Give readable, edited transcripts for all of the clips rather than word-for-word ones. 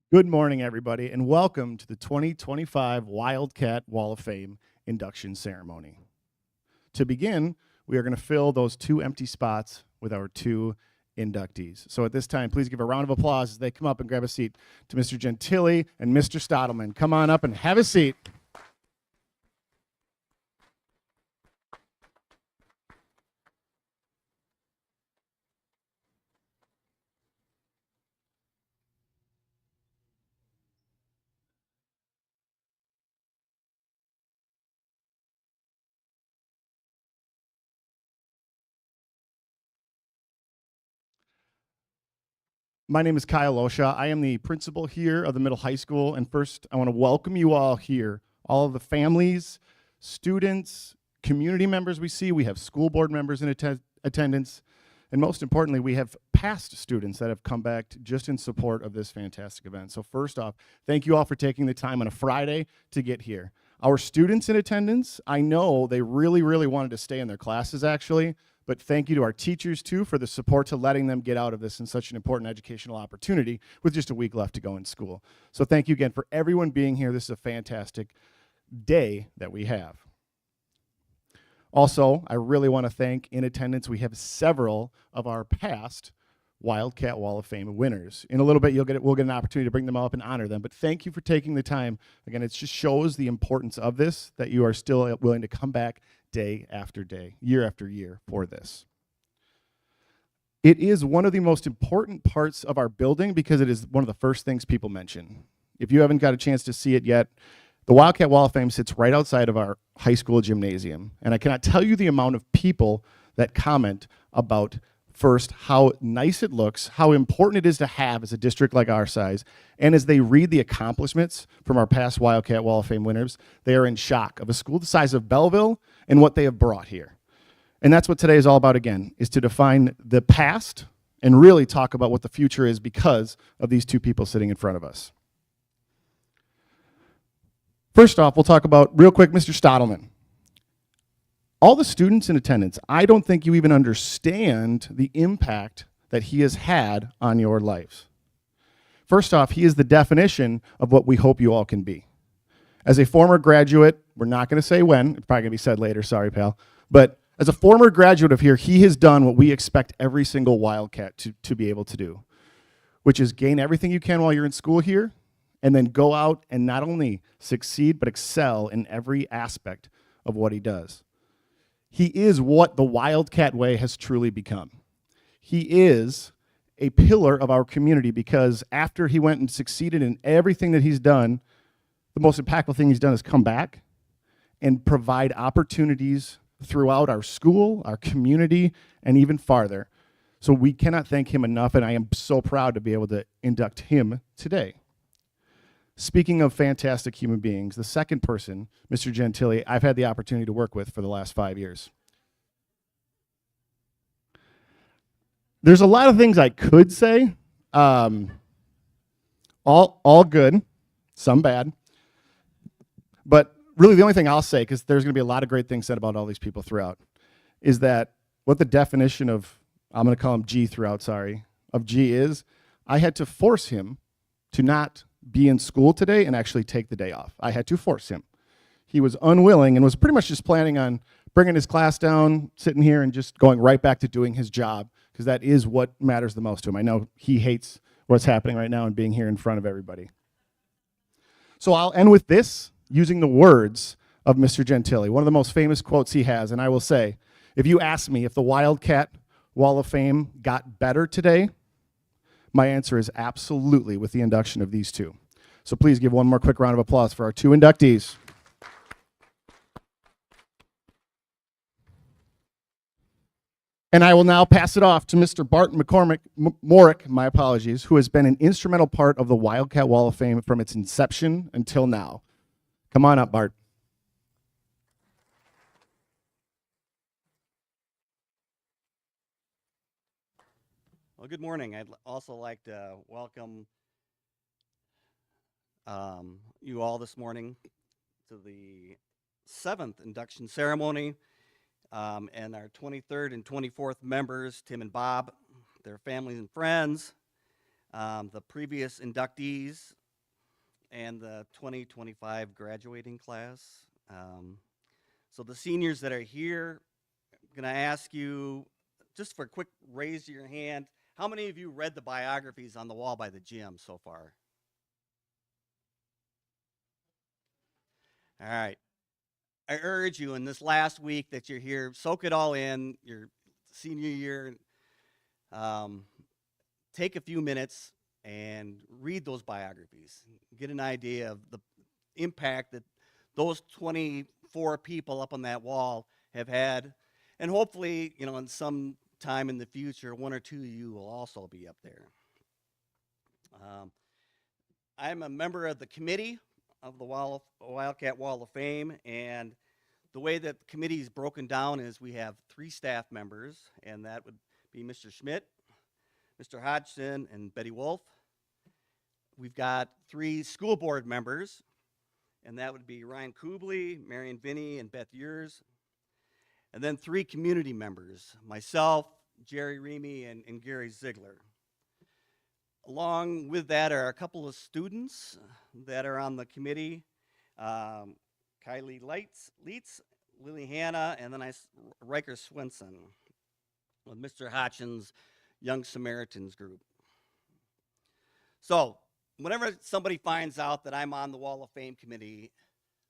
Good morning, everybody, and welcome to the 2025 Wildcat Wall of Fame induction ceremony. To begin, we are going to fill those two empty spots with our two inductees. So at this time, please give a round of applause as they come up and grab a seat to Mr. Gentili and Mr. Stottleman. Come on up and have a seat. My name is Kyle Osha. I am the principal here of the middle high school. And first, I want to welcome you all here, all of the families, students, community members we see. We have school board members in attendance. And most importantly, we have past students that have come back just in support of this fantastic event. So first off, thank you all for taking the time on a Friday to get here. Our students in attendance, I know they really, really wanted to stay in their classes actually, but thank you to our teachers too for the support to letting them get out of this in such an important educational opportunity with just a week left to go in school. So thank you again for everyone being here. This is a fantastic day that we have. Also, I really want to thank in attendance, we have several of our past Wildcat Wall of Fame winners. In a little bit, we'll get an opportunity to bring them up and honor them, but thank you for taking the time. Again, it just shows the importance of this, that you are still willing to come back day after day, year after year for this. It is one of the most important parts of our building because it is one of the first things people mention. If you haven't got a chance to see it yet, the Wildcat Wall of Fame sits right outside of our high school gymnasium, and I cannot tell you the amount of people that comment about first how nice it looks, how important it is to have as a district like our size, and as they read the accomplishments from our past Wildcat Wall of Fame winners, they are in shock of a school the size of Belleville and what they have brought here. And that's what today is all about again, is to define the past and really talk about what the future is because of these two people sitting in front of us. First off, we'll talk about, real quick, Mr. Stottleman. All the students in attendance, I don't think you even understand the impact that he has had on your lives. First off, he is the definition of what we hope you all can be. As a former graduate, we're not going to say when, it's probably going to be said later, sorry, pal, but as a former graduate of here, he has done what we expect every single Wildcat to be able to do, which is gain everything you can while you're in school here, and then go out and not only succeed, but excel in every aspect of what he does. He is what the Wildcat way has truly become. He is a pillar of our community because after he went and succeeded in everything that he's done, the most impactful thing he's done is come back and provide opportunities throughout our school, our community, and even farther. So we cannot thank him enough, and I am so proud to be able to induct him today. Speaking of fantastic human beings, the second person, Mr. Gentili, I've had the opportunity to work with for the last 5 years. There's a lot of things I could say, all good, some bad, but really the only thing I'll say, because there's going to be a lot of great things said about all these people throughout, is that what the definition of, I'm going to call him G throughout, sorry, of G is, I had to force him to not be in school today and actually take the day off. I had to force him. He was unwilling and was pretty much just planning on bringing his class down, sitting here, and just going right back to doing his job, because that is what matters the most to him. I know he hates what's happening right now and being here in front of everybody. So I'll end with this, using the words of Mr. Gentili, one of the most famous quotes he has, and I will say, if you ask me if the Wildcat Wall of Fame got better today, my answer is absolutely with the induction of these two. So please give one more quick round of applause for our two inductees. And I will now pass it off to Mr. Bart Morick, my apologies, who has been an instrumental part of the Wildcat Wall of Fame from its inception until now. Come on up, Bart. Well, good morning. I'd also like to welcome you all this morning to the 7th induction ceremony and our 23rd and 24th members, Tim and Bob, their families and friends, the previous inductees, and the 2025 graduating class. So the seniors that are here, I'm going to ask you, just for a quick raise of your hand, how many of you read the biographies on the wall by the gym so far? All right. I urge you in this last week that you're here, soak it all in, your senior year. Take a few minutes and read those biographies. Get an idea of the impact that those 24 people up on that wall have had. And hopefully, in some time in the future, one or two of you will also be up there. I'm a member of the committee of the Wildcat Wall of Fame, and the way that the committee is broken down is we have 3 staff members, and that would be Mr. Schmidt, Mr. Hodgson, and Betty Wolf. We've got 3 school board members, and that would be Ryan Kubley, Marion Vinny, and Beth Yers. And then 3 community members, myself, Jerry Remy, and Gary Ziegler. Along with that are a couple of students that are on the committee, Kylie Leitz, Lily Hanna, and then Riker Swenson with Mr. Hodgson's Young Samaritans group. So whenever somebody finds out that I'm on the Wall of Fame committee,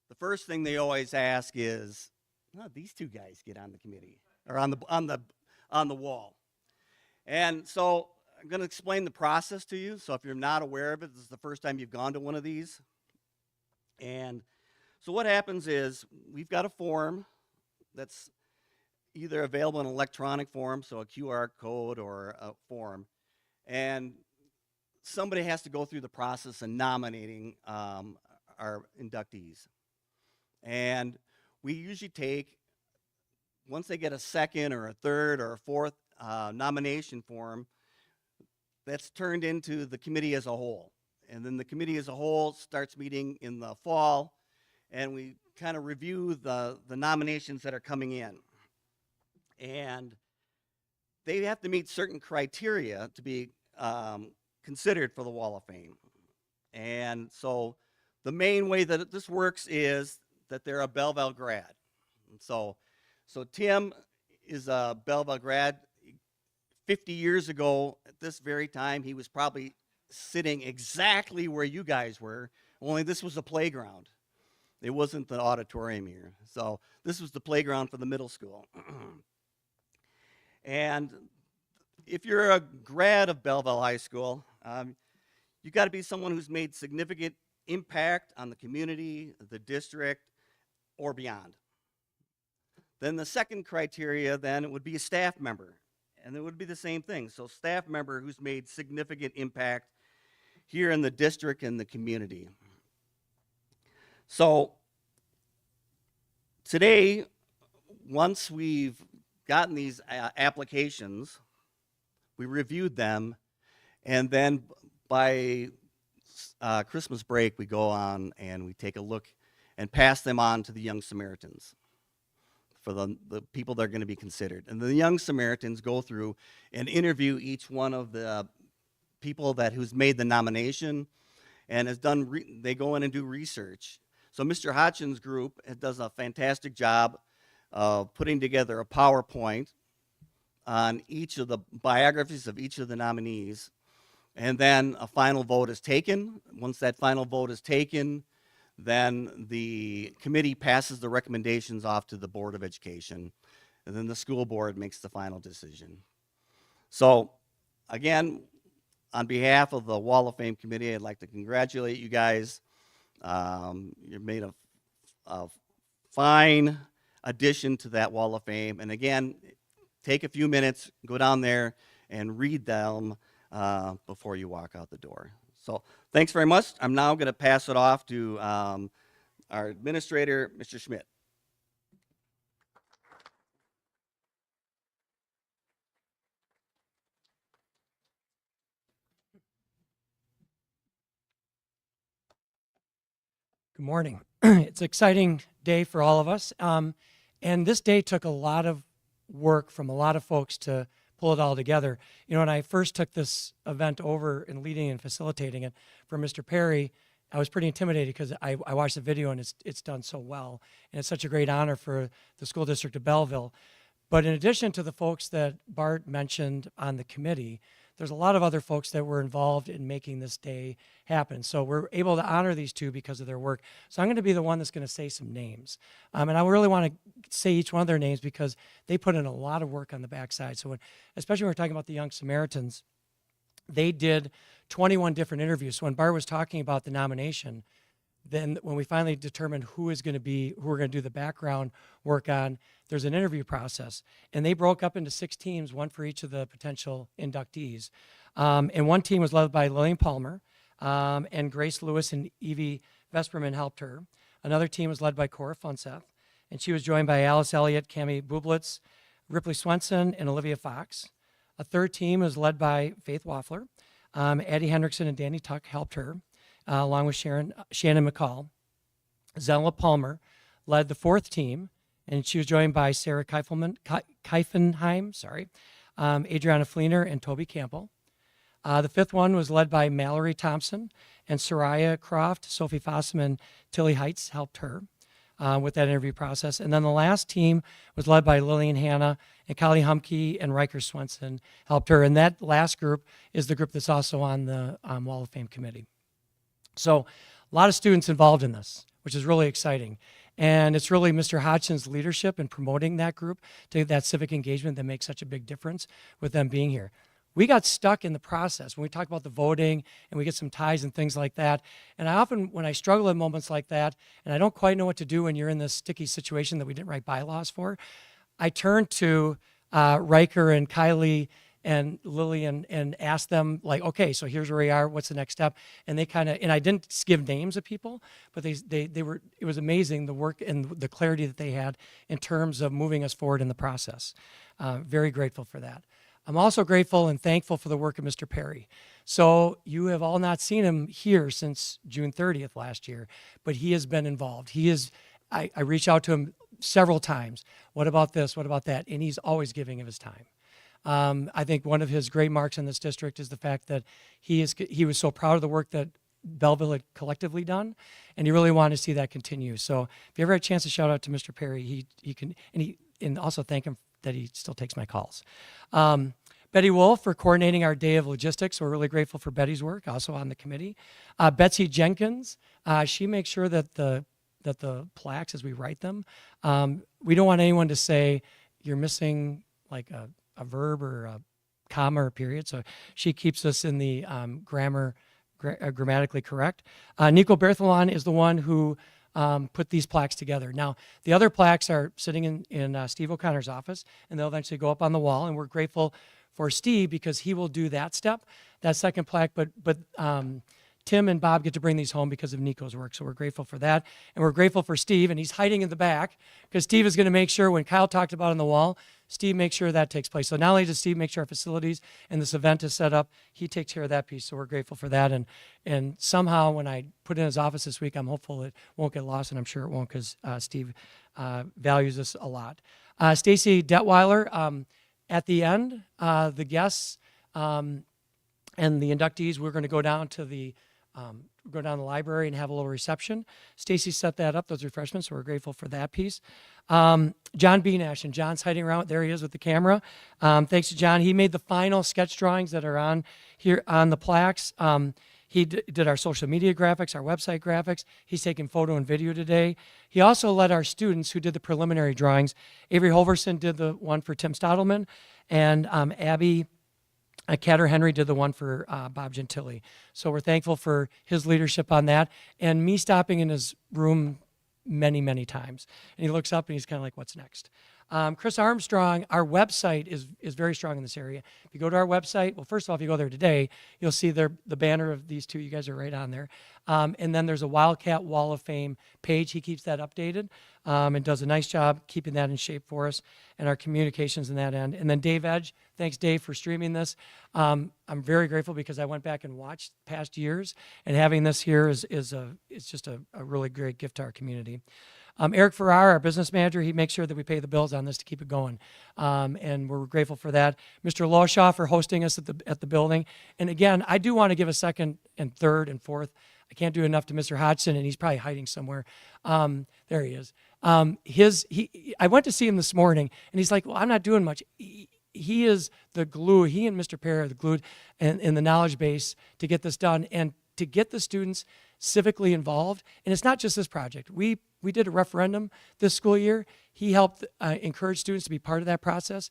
the first thing they always ask is, "Oh, these 2 guys get on the committee or on the wall." And so I'm going to explain the process to you. So if you're not aware of it, this is the first time you've gone to one of these. And so what happens is we've got a form that's either available in electronic form, so a QR code or a form, and somebody has to go through the process of nominating our inductees. And we usually take, once they get a second or a third or a fourth nomination form, that's turned into the committee as a whole. And then the committee as a whole starts meeting in the fall, and we kind of review the nominations that are coming in. And they have to meet certain criteria to be considered for the Wall of Fame. And so the main way that this works is that they're a Belleville grad. And so Tim is a Belleville grad. 50 years ago, at this very time, he was probably sitting exactly where you guys were, only this was a playground. It wasn't the auditorium here. So this was the playground for the middle school. And if you're a grad of Belleville High School, you got to be someone who's made significant impact on the community, the district, or beyond. Then the second criteria then would be a staff member. And it would be the same thing. So staff member who's made significant impact here in the district and the community. So today, once we've gotten these applications, we reviewed them, and then by Christmas break, we go on and we take a look and pass them on to the Young Samaritans for the people that are going to be considered. And the Young Samaritans go through and interview each one of the people who's made the nomination and has done, they go in and do research. So Mr. Hodgson's group does a fantastic job of putting together a PowerPoint on each of the biographies of each of the nominees. And then a final vote is taken. Once that final vote is taken, then the committee passes the recommendations off to the Board of Education, and then the school board makes the final decision. So again, on behalf of the Wall of Fame committee, I'd like to congratulate you guys. You've made a fine addition to that Wall of Fame. And again, take a few minutes, go down there and read them before you walk out the door. So thanks very much. I'm now going to pass it off to our administrator, Mr. Schmidt. Good morning. It's an exciting day for all of us. And this day took a lot of work from a lot of folks to pull it all together. You know, when I first took this event over and leading and facilitating it for Mr. Perry, I was pretty intimidated because I watched the video and it's done so well. And it's such a great honor for the school district of Belleville. But in addition to the folks that Bart mentioned on the committee, there's a lot of other folks that were involved in making this day happen. So we're able to honor these two because of their work. So I'm going to be the one that's going to say some names. And I really want to say each one of their names because they put in a lot of work on the backside. So especially when we're talking about the Young Samaritans, they did 21 different interviews. So when Bart was talking about the nomination, then when we finally determined who we're going to do the background work on, there's an interview process. And they broke up into 6 teams, one for each of the potential inductees. And one team was led by Lillian Palmer, and Grace Lewis and Evie Vesperman helped her. Another team was led by Cora Funseth, and she was joined by Alice Elliott, Cami Bublitz, Ripley Swenson, and Olivia Fox. A third team was led by Faith Waffler. Addie Hendrickson and Danny Tuck helped her, along with Shannon McCall. Zella Palmer led the fourth team, and she was joined by Sarah Keifenheim, Adriana Fleener, and Toby Campbell. The fifth one was led by Mallory Thompson, and Soraya Croft, Sophie Fossum, and Tilly Heights helped her with that interview process. And then the last team was led by Lillian Hanna, and Collie Humke and Riker Swenson helped her. And that last group is the group that's also on the Wall of Fame committee. So a lot of students involved in this, which is really exciting. And it's really Mr. Hodgson's leadership in promoting that group to that civic engagement that makes such a big difference with them being here. We got stuck in the process when we talk about the voting and we get some ties and things like that. And I often, when I struggle in moments like that, and I don't quite know what to do when you're in this sticky situation that we didn't write bylaws for, I turn to Riker and Kylie and Lillian and ask them, like, okay, so here's where we are, what's the next step? And they kind of, and I didn't give names of people, but they were, it was amazing the work and the clarity that they had in terms of moving us forward in the process. Very grateful for that. I'm also grateful and thankful for the work of Mr. Perry. So you have all not seen him here since June 30th last year, but he has been involved. He is, I reached out to him several times. What about this? What about that? And he's always giving of his time. I think one of his great marks in this district is the fact that he was so proud of the work that Belleville had collectively done, and he really wanted to see that continue. So if you ever had a chance to shout out to Mr. Perry, he can, and also thank him that he still takes my calls. Betty Wolf for coordinating our day of logistics. We're really grateful for Betty's work, also on the committee. Betsy Jenkins, she makes sure that the plaques, as we write them, we don't want anyone to say you're missing like a verb or a comma or period. So she keeps us in the grammatically correct. Nico Berthelon is the one who put these plaques together. Now, the other plaques are sitting in Steve O'Connor's office, and they'll eventually go up on the wall, and we're grateful for Steve because he will do that step, that second plaque, but Tim and Bob get to bring these home because of Nico's work, so we're grateful for that. And we're grateful for Steve, and he's hiding in the back because Steve is going to make sure when Kyle talked about on the wall, Steve makes sure that takes place. So not only does Steve make sure our facilities and this event is set up, he takes care of that piece, so we're grateful for that. And somehow when I put in his office this week, I'm hopeful it won't get lost, and I'm sure it won't because Steve values this a lot. Stacy Detweiler, at the end, the guests and the inductees, we're going to go down to the library and have a little reception. Stacy set that up, those refreshments, so we're grateful for that piece. John Beanash, and John's hiding around, there he is with the camera. Thanks to John. He made the final sketch drawings that are on here on the plaques. He did our social media graphics, our website graphics. He's taken photo and video today. He also led our students who did the preliminary drawings. Avery Holverson did the one for Tim Stottleman, and Abby Catter Henry did the one for Bob Gentili. So we're thankful for his leadership on that, and me stopping in his room many, many times. And he looks up and he's kind of like, what's next? Chris Armstrong, our website is very strong in this area. If you go to our website, well, first of all, if you go there today, you'll see the banner of these two. You guys are right on there. And then there's a Wildcat Wall of Fame page. He keeps that updated and does a nice job keeping that in shape for us and our communications in that end. And then Dave Edge, thanks, Dave, for streaming this. I'm very grateful because I went back and watched past years, and having this here is just a really great gift to our community. Eric Farrar, our business manager, he makes sure that we pay the bills on this to keep it going. And we're grateful for that. Mr. Loshaw for hosting us at the building. And again, I do want to give a second and third and fourth I can't do enough to Mr. Hodgson, and he's probably hiding somewhere. There he is. I went to see him this morning, and he's like, well, I'm not doing much. He is the glue. He and Mr. Perry are the glue in the knowledge base to get this done and to get the students civically involved. And it's not just this project. We did a referendum this school year. He helped encourage students to be part of that process.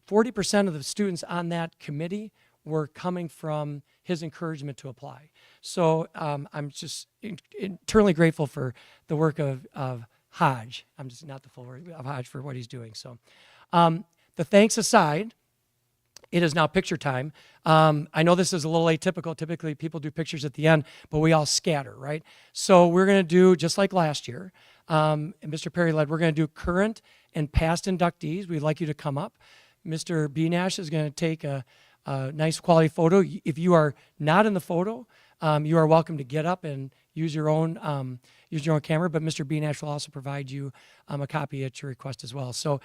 40% of the students on that committee were coming from his encouragement to apply. So I'm just eternally grateful for the work of Hodge. I'm just not the full word of Hodge for what he's doing. So the thanks aside, it is now picture time. I know this is a little atypical. Typically, people do pictures at the end, but we all scatter, right? So we're going to do, just like last year, and Mr. Perry led, we're going to do current and past inductees. We'd like you to come up. Mr. B. Nash is going to take a nice quality photo. If you are not in the photo, you are welcome to get up and use your own camera, but Mr. B. Nash will also provide you a copy at your request as well. So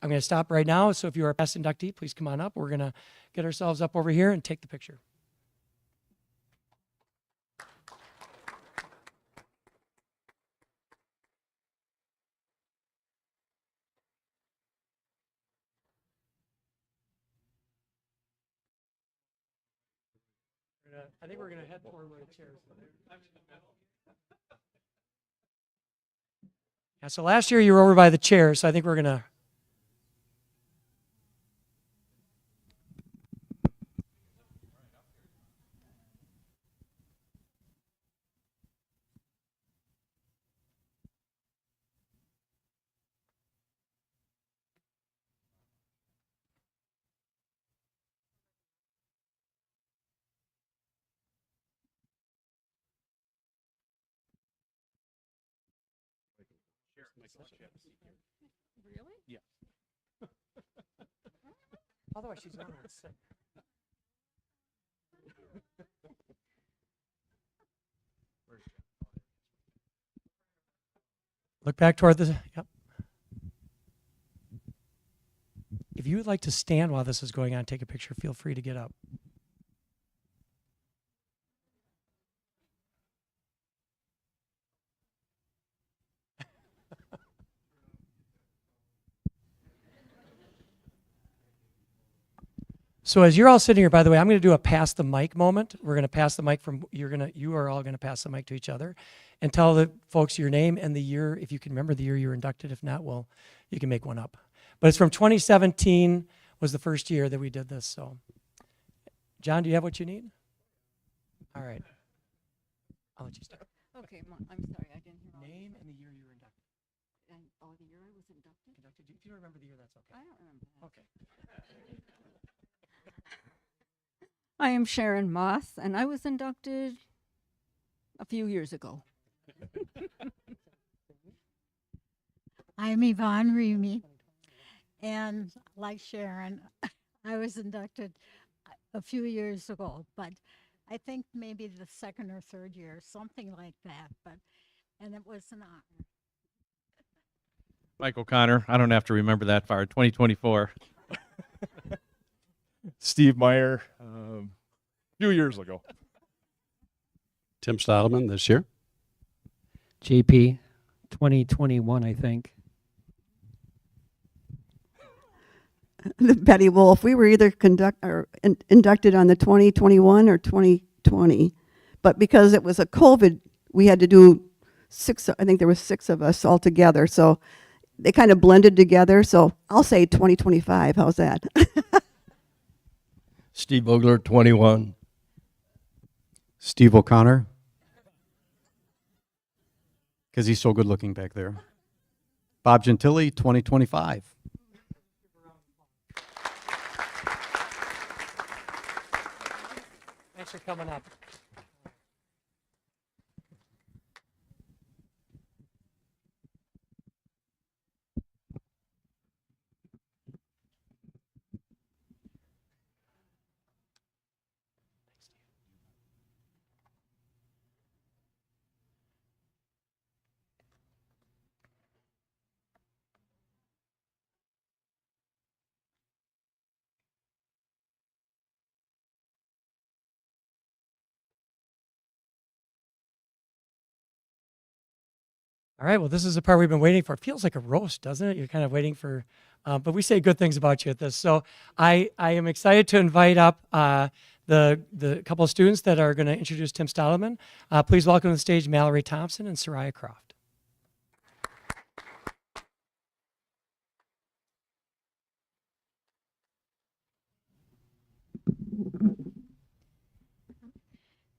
I'm going to stop right now. So if you are a past inductee, please come on up. We're going to get ourselves up over here and take the picture. I think we're going to head forward where the chairs. Yeah, so last year you were over by the chair, so I think we're going to. Really? Yeah. Otherwise, she's not going to sit. Look back toward the. Yep. If you would like to stand while this is going on, take a picture, feel free to get up. So as you're all sitting here, by the way, I'm going to do a pass the mic moment. We're going to pass the mic from, you are all going to pass the mic to each other and tell the folks your name and the year, if you can remember the year you were inducted. If not, well, you can make one up. But it's from 2017 was the first year that we did this. So, John, do you have what you need? All right. I'll let you start. Okay, I'm sorry, I didn't hear all this. Name and the year you were inducted. And, the year I was inducted? If you don't remember the year, that's okay. I don't remember that. Okay. I am Sharon Moss, and I was inducted a few years ago. I'm Yvonne Remy, and like Sharon, I was inducted a few years ago, but I think maybe the second or third year, something like that, and it was an honor. Mike O'Connor. I don't have to remember that far. 2024. Steve Meyer, a few years ago. Tim Stottleman this year. JP 2021, I think. Betty Wolf. We were either inducted on the 2021 or 2020, but because it was a COVID, we had to do six. I think there was 6 of us all together, so they kind of blended together. So I'll say 2025. How's that? Steve Vogler, 21. Steve O'Connor. Because he's so good looking back there. Bob Gentili, 2025. Thanks for coming up. All right, well, this is the part we've been waiting for. It feels like a roast, doesn't it? You're kind of waiting for, but we say good things about you at this. So I am excited to invite up the couple of students that are going to introduce Tim Stottleman. Please welcome to the stage Mallory Thompson and Soraya Croft.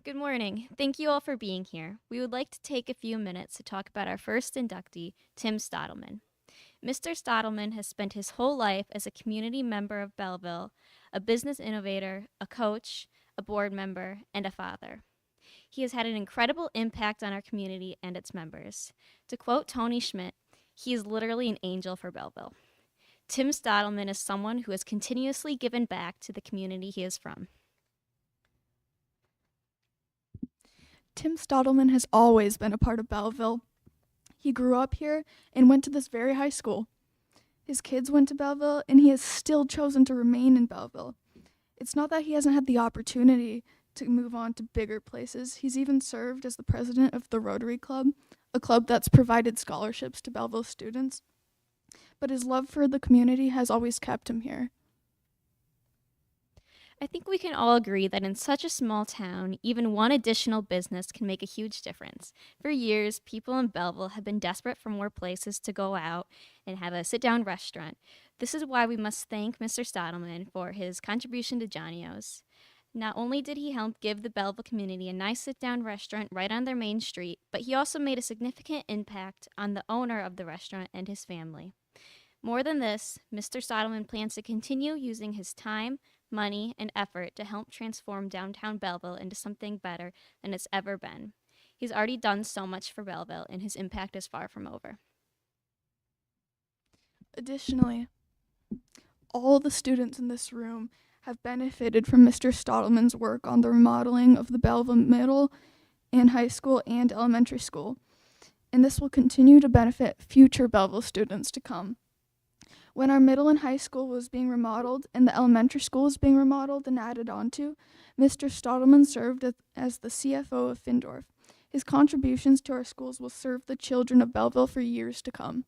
Good morning. Thank you all for being here. We would like to take a few minutes to talk about our first inductee, Tim Stottleman. Mr. Stottleman has spent his whole life as a community member of Belleville, a business innovator, a coach, a board member, and a father. He has had an incredible impact on our community and its members. To quote Tony Schmidt, he is literally an angel for Belleville. Tim Stottleman is someone who has continuously given back to the community he is from. Tim Stottleman has always been a part of Belleville. He grew up here and went to this very high school. His kids went to Belleville, and he has still chosen to remain in Belleville. It's not that he hasn't had the opportunity to move on to bigger places. He's even served as the president of the Rotary Club, a club that's provided scholarships to Belleville students. But his love for the community has always kept him here. I think we can all agree that in such a small town, even one additional business can make a huge difference. For years, people in Belleville have been desperate for more places to go out and have a sit-down restaurant. This is why we must thank Mr. Stottleman for his contribution to Johnny O's. Not only did he help give the Belleville community a nice sit-down restaurant right on their main street, but he also made a significant impact on the owner of the restaurant and his family. More than this, Mr. Stottleman plans to continue using his time, money, and effort to help transform downtown Belleville into something better than it's ever been. He's already done so much for Belleville, and his impact is far from over. Additionally, all the students in this room have benefited from Mr. Stottleman's work on the remodeling of the Belleville Middle and High School and Elementary School, and this will continue to benefit future Belleville students to come. When our middle and high school was being remodeled and the elementary school was being remodeled and added onto, Mr. Stottleman served as the CFO of Findorf. His contributions to our schools will serve the children of Belleville for years to come.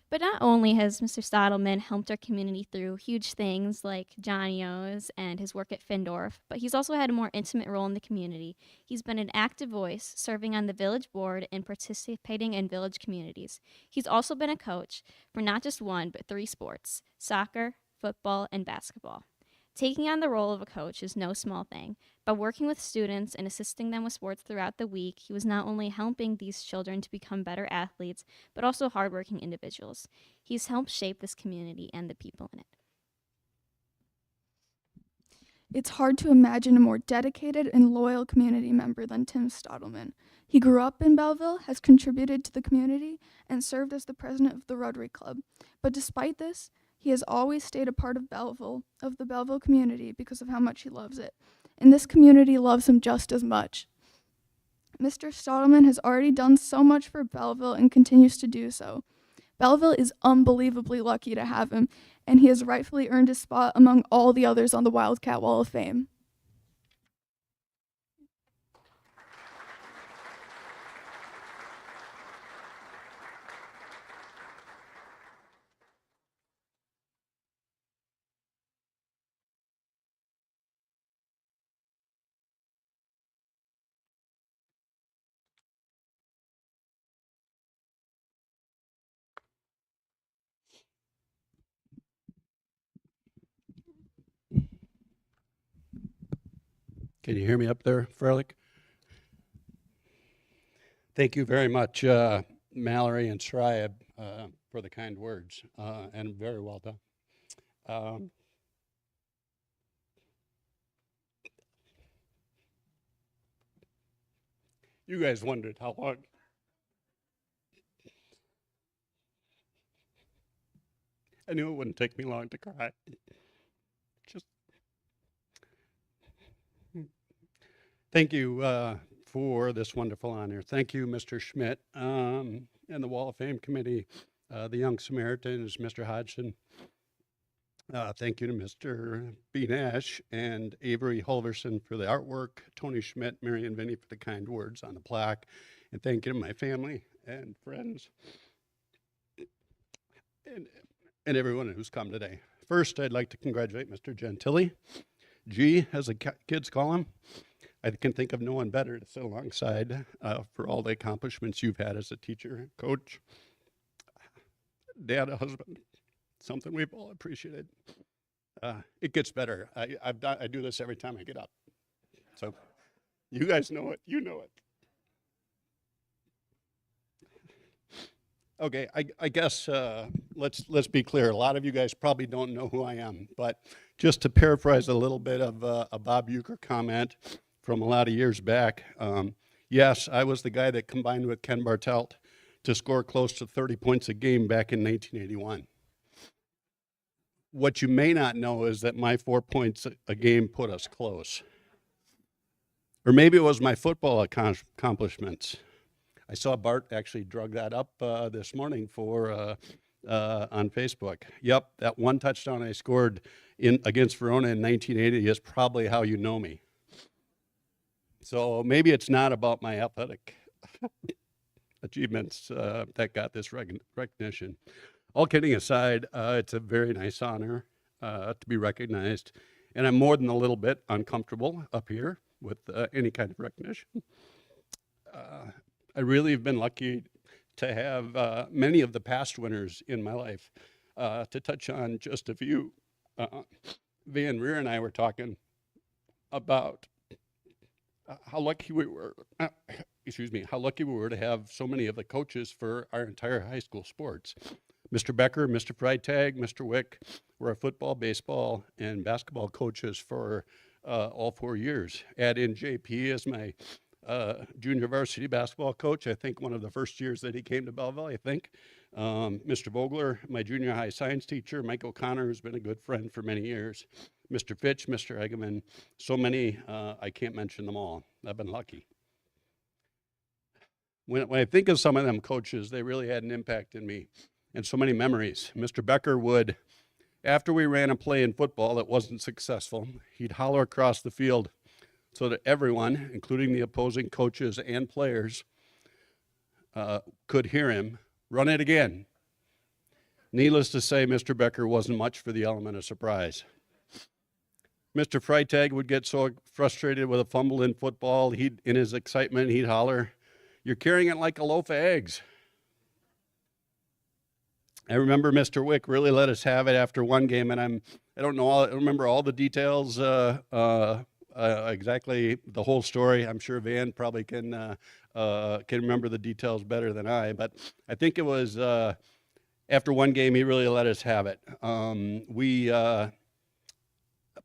But not only has Mr. Stottleman helped our community through huge things like Johnny O's and his work at Findorf, but he's also had a more intimate role in the community. He's been an active voice, serving on the village board and participating in village communities. He's also been a coach for not just one, but 3 sports: soccer, football, and basketball. Taking on the role of a coach is no small thing. By working with students and assisting them with sports throughout the week, he was not only helping these children to become better athletes, but also hardworking individuals. He's helped shape this community and the people in it. It's hard to imagine a more dedicated and loyal community member than Tim Stottleman. He grew up in Belleville, has contributed to the community, and served as the president of the Rotary Club. But despite this, he has always stayed a part of Belleville, of the Belleville community, because of how much he loves it. And this community loves him just as much. Mr. Stottleman has already done so much for Belleville and continues to do so. Belleville is unbelievably lucky to have him, and he has rightfully earned his spot among all the others on the Wildcat Wall of Fame. Can you hear me up there, Freilich? Thank you very much, Mallory and Soraya, for the kind words, and very well done. You guys wondered how long. I knew it wouldn't take me long to cry. Just thank you for this wonderful honor. Thank you, Mr. Schmidt, and the Wall of Fame Committee, the Young Samaritans, Mr. Hodgson. Thank you to Mr. B. Nash and Avery Hulverson for the artwork, Tony Schmidt, Mary and Vinnie for the kind words on the plaque, and thanking my family and friends and everyone who's come today. First, I'd like to congratulate Mr. Gentili. G, as the kids call him. I can think of no one better to sit alongside for all the accomplishments you've had as a teacher, coach, dad, a husband, something we've all appreciated. It gets better. I do this every time I get up. So you guys know it. You know it. Okay, I guess let's be clear. A lot of you guys probably don't know who I am, but just to paraphrase a little bit of a Bob Uecker comment from a lot of years back, yes, I was the guy that combined with Ken Bartelt to score close to 30 points a game back in 1981. What you may not know is that my 4 points a game put us close. Or maybe it was my football accomplishments. I saw Bart actually drug that up this morning on Facebook. Yep, that one touchdown I scored against Verona in 1980 is probably how you know me. So maybe it's not about my athletic achievements that got this recognition. All kidding aside, it's a very nice honor to be recognized, and I'm more than a little bit uncomfortable up here with any kind of recognition. I really have been lucky to have many of the past winners in my life. To touch on just a few, Van Reer and I were talking about how lucky we were, how lucky we were to have so many of the coaches for our entire high school sports. Mr. Becker, Mr. Freitag, Mr. Wick were our football, baseball, and basketball coaches for all 4 years. Add in JP as my junior varsity basketball coach. I think one of the first years that he came to Belleville, I think. Mr. Vogler, my junior high science teacher. Mike O'Connor, who's been a good friend for many years. Mr. Fitch, Mr. Egeman, so many, I can't mention them all. I've been lucky. When I think of some of them coaches, they really had an impact in me and so many memories. Mr. Becker would, after we ran a play in football that wasn't successful, he'd holler across the field so that everyone, including the opposing coaches and players, could hear him, run it again. Needless to say, Mr. Becker wasn't much for the element of surprise. Mr. Freitag would get so frustrated with a fumble in football, in his excitement, he'd holler, "You're carrying it like a loaf of eggs." I remember Mr. Wick really let us have it after one game, and I don't remember all the details, exactly the whole story. I'm sure Van probably can remember the details better than I, but I think it was after one game he really let us have it. We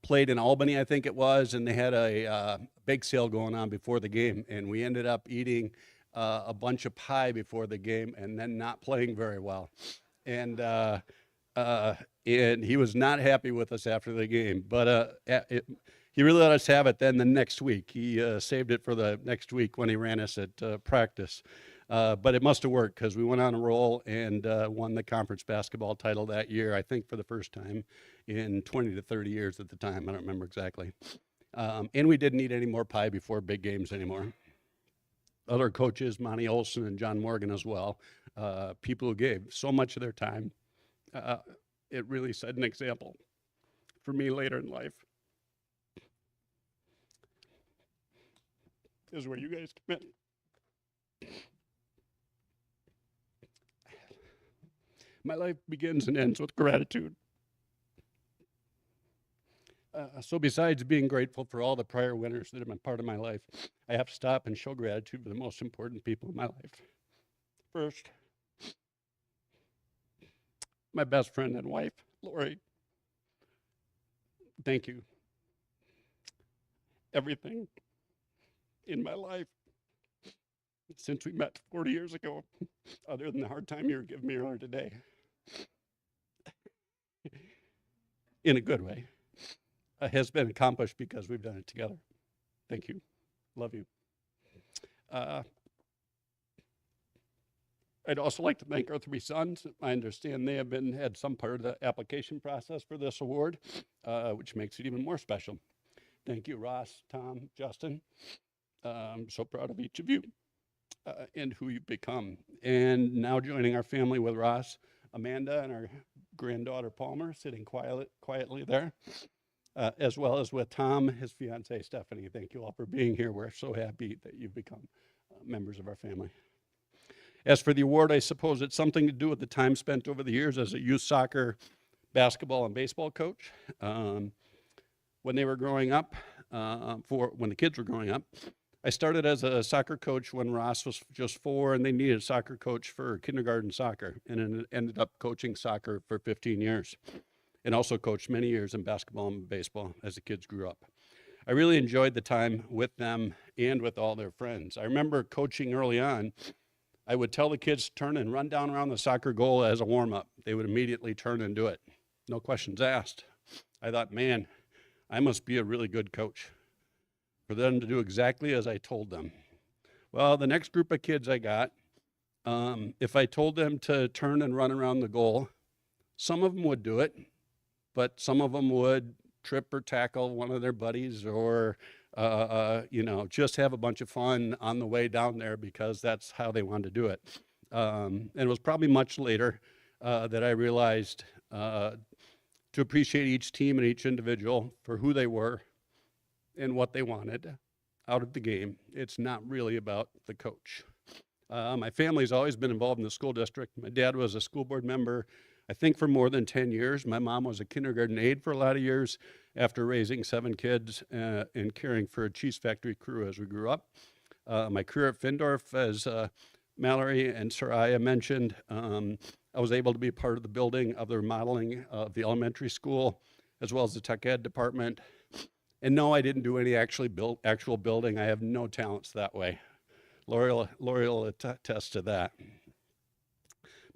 played in Albany, I think it was, and they had a bake sale going on before the game, and we ended up eating a bunch of pie before the game and then not playing very well. And he was not happy with us after the game, but he really let us have it then the next week. He saved it for the next week when he ran us at practice. But it must have worked because we went on a roll and won the conference basketball title that year, I think for the first time in 20 to 30 years at the time. I don't remember exactly. And we didn't eat any more pie before big games anymore. Other coaches, Monty Olson and John Morgan as well, people who gave so much of their time. It really set an example for me later in life. This is where you guys come in. My life begins and ends with gratitude. So besides being grateful for all the prior winners that have been part of my life, I have to stop and show gratitude for the most important people in my life. First, my best friend and wife, Lori. Thank you. Everything in my life since we met 40 years ago, other than the hard time you were giving me earlier today, in a good way, has been accomplished because we've done it together. Thank you. Love you. I'd also like to thank our 3 sons. I understand they have had some part of the application process for this award, which makes it even more special. Thank you, Ross, Tom, Justin. I'm so proud of each of you. and who you become. And now joining our family with Ross, Amanda, and our granddaughter Palmer sitting quietly there, as well as with Tom, his fiancee Stephanie. Thank you all for being here. We're so happy that you've become members of our family. As for the award, I suppose it's something to do with the time spent over the years as a youth soccer, basketball, and baseball coach. When they were growing up, when the kids were growing up, I started as a soccer coach when Ross was just 4, and they needed a soccer coach for kindergarten soccer, and then ended up coaching soccer for 15 years, and also coached many years in basketball and baseball as the kids grew up. I really enjoyed the time with them and with all their friends. I remember coaching early on. I would tell the kids to turn and run down around the soccer goal as a warm-up. They would immediately turn and do it. No questions asked. I thought, man, I must be a really good coach for them to do exactly as I told them. Well, the next group of kids I got, if I told them to turn and run around the goal, some of them would do it, but some of them would trip or tackle one of their buddies, or just have a bunch of fun on the way down there because that's how they wanted to do it. And it was probably much later that I realized to appreciate each team and each individual for who they were and what they wanted out of the game. It's not really about the coach. My family's always been involved in the school district. My dad was a school board member, I think, for more than 10 years. My mom was a kindergarten aide for a lot of years after raising 7 kids and caring for a cheese factory crew as we grew up. My career at Findorf, as Mallory and Soraya mentioned, I was able to be part of the building of the remodeling of the elementary school, as well as the tech ed department. And no, I didn't do any actual building. I have no talents that way. Lori will attest to that.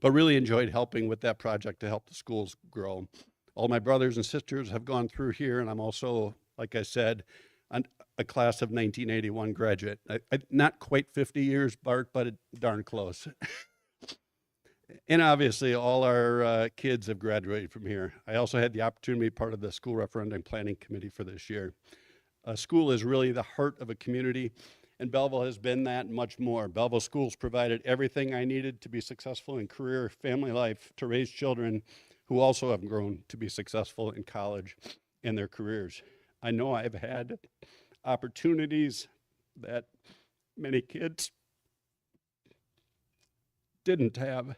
But really enjoyed helping with that project to help the schools grow. All my brothers and sisters have gone through here, and I'm also, like I said, a class of 1981 graduate. Not quite 50 years, Bart, but darn close. And obviously, all our kids have graduated from here. I also had the opportunity to be part of the school referendum planning committee for this year. School is really the heart of a community, and Belleville has been that and much more. Belleville schools provided everything I needed to be successful in career, family life, to raise children who also have grown to be successful in college and their careers. I know I've had opportunities that many kids didn't have,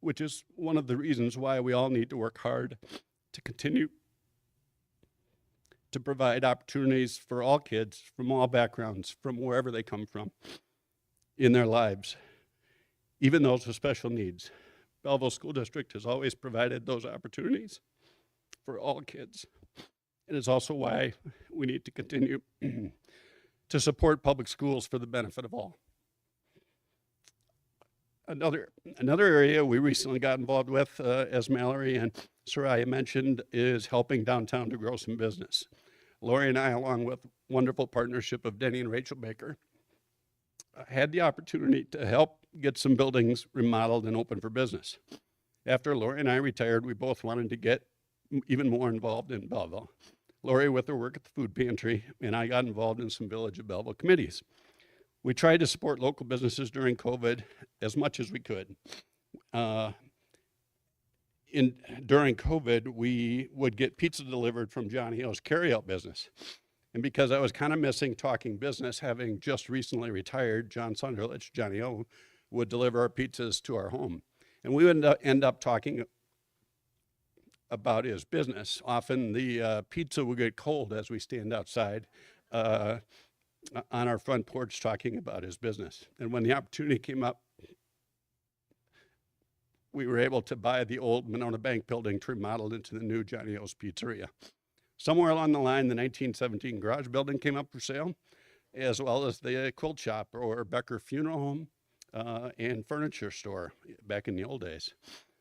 which is one of the reasons why we all need to work hard to continue to provide opportunities for all kids from all backgrounds, from wherever they come from in their lives, even those with special needs. Belleville School District has always provided those opportunities for all kids. And it's also why we need to continue to support public schools for the benefit of all. Another area we recently got involved with, as Mallory and Soraya mentioned, is helping downtown to grow some business. Lori and I, along with wonderful partnership of Denny and Rachel Baker, had the opportunity to help get some buildings remodeled and open for business. After Lori and I retired, we both wanted to get even more involved in Belleville. Lori with her work at the food pantry, and I got involved in some Village of Belleville committees. We tried to support local businesses during COVID as much as we could. During COVID, we would get pizza delivered from Johnny O's carryout business. And because I was kind of missing talking business, having just recently retired, John Sunderlich, Johnny O, would deliver our pizzas to our home. And we would end up talking about his business. Often the pizza would get cold as we stand outside on our front porch talking about his business. And when the opportunity came up, we were able to buy the old Monona Bank building to remodel into the new Johnny O's Pizzeria. Somewhere along the line, the 1917 garage building came up for sale, as well as the quilt shop or Becker Funeral Home and furniture store back in the old days.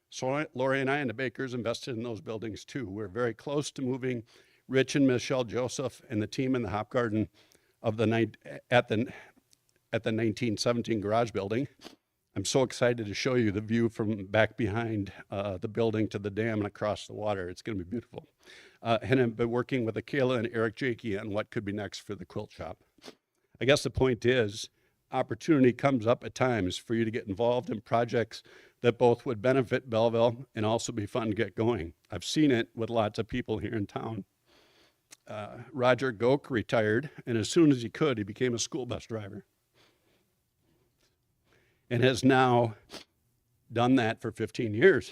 So Lori and I and the Bakers invested in those buildings too. We're very close to moving Rich and Michelle Joseph and the team in the Hop Garden of at the 1917 garage building. I'm so excited to show you the view from back behind the building to the dam and across the water. It's going to be beautiful. And I've been working with Akela and Eric Jakey on what could be next for the quilt shop. I guess the point is, opportunity comes up at times for you to get involved in projects that both would benefit Belleville and also be fun to get going. I've seen it with lots of people here in town. Roger Goke retired, and as soon as he could, he became a school bus driver and has now done that for 15 years.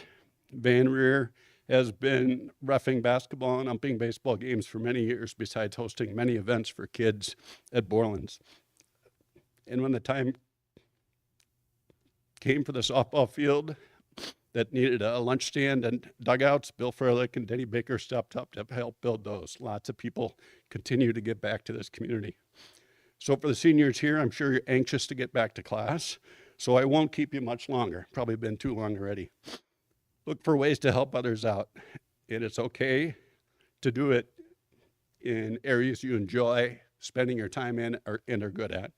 Van Reer has been reffing basketball and umping baseball games for many years, besides hosting many events for kids at Borland's. And when the time came for the softball field that needed a lunch stand and dugouts, Bill Furlick and Denny Baker stepped up to help build those. Lots of people continue to give back to this community. So for the seniors here, I'm sure you're anxious to get back to class, so I won't keep you much longer. Probably been too long already. Look for ways to help others out, and it's okay to do it in areas you enjoy spending your time in and are good at.